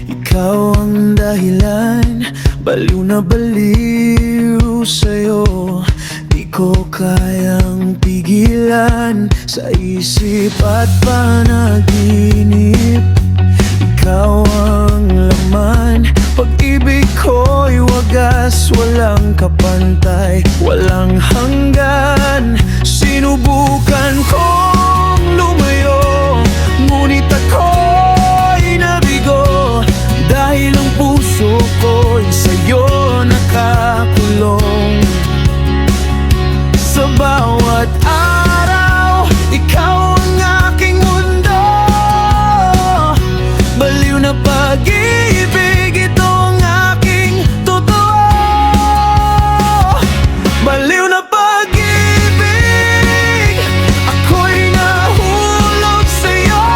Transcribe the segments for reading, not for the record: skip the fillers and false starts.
Ikaw ang dahilan, baliw na baliw sa'yo. Di ko kayang pigilan sa isip at panaginip. Ikaw ang laman, pag-ibig ko'y wagas, walang kapantay, walang hanggan. Sinubukan kong lumayo, ngunit ako'y nabigo, dahil ang puso ko'y sa'yo nakakulong. Sa bawat araw, ikaw ang aking mundo. Baliw na pag-ibig, ito ang aking totoo. Baliw na pag-ibig, ako'y nahulog sa'yo.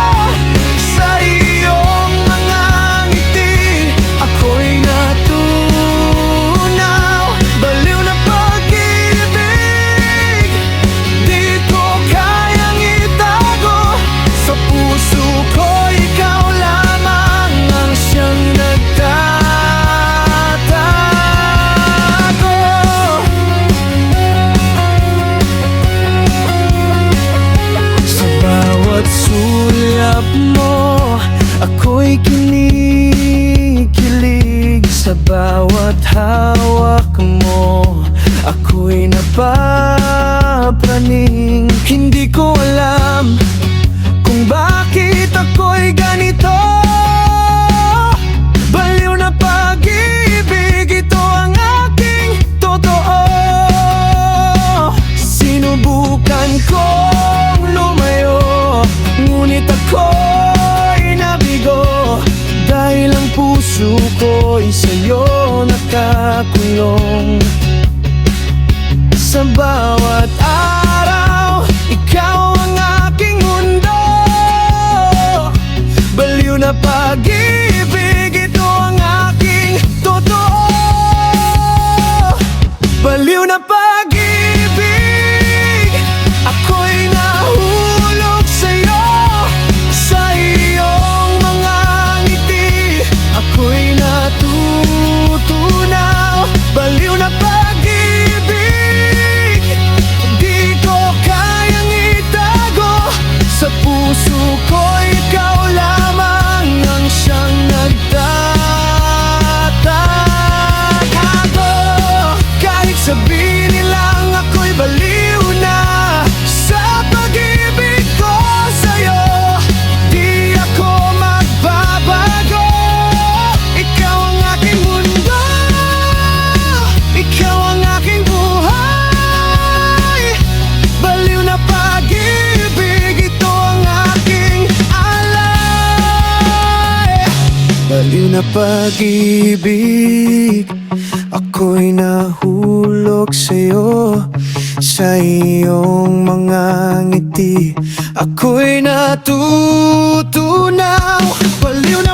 Sa iyong mga ngiti, ako'y natunaw. Baliw na pag-ibig, di ko kayang itago. Sa puso ko, ikaw lamang ang siyang nagtatago. Sa bawat sulyap mo, ako'y kinikilig. Sa bawat hawak mo, ako'y napapraning. Hindi ko alam kung bakit ako'y ganito. Baliw na pag-ibig, ito ang aking totoo. Sinubukan kong lumayo, ngunit ako'y nabigo, dahil ang puso ko'y sa'yo nakakulong. Sa bawat araw, ikaw ang aking mundo. Baliw na pag-ibig, ito ang aking totoo. Baliw na pag-ibig, ako'y nahulog sa'yo. Sa iyong mga ngiti, ako'y natutunaw. Baliw na pag-ibig, di ko kayang itago. Sa puso ko, ikaw lamang ang siyang nagtatago. Kahit sabihin nilang ako'y baliw na sa pag-ibig ko sa'yo, di ako magbabago. Ikaw ang aking mundo, ikaw ang aking buhay. Baliw na pag-ibig, ito ang aking alay. Baliw na pag-ibig, ako'y nahulog sa'yo. Sa iyong mga ngiti, ako'y natutunaw. Baliw na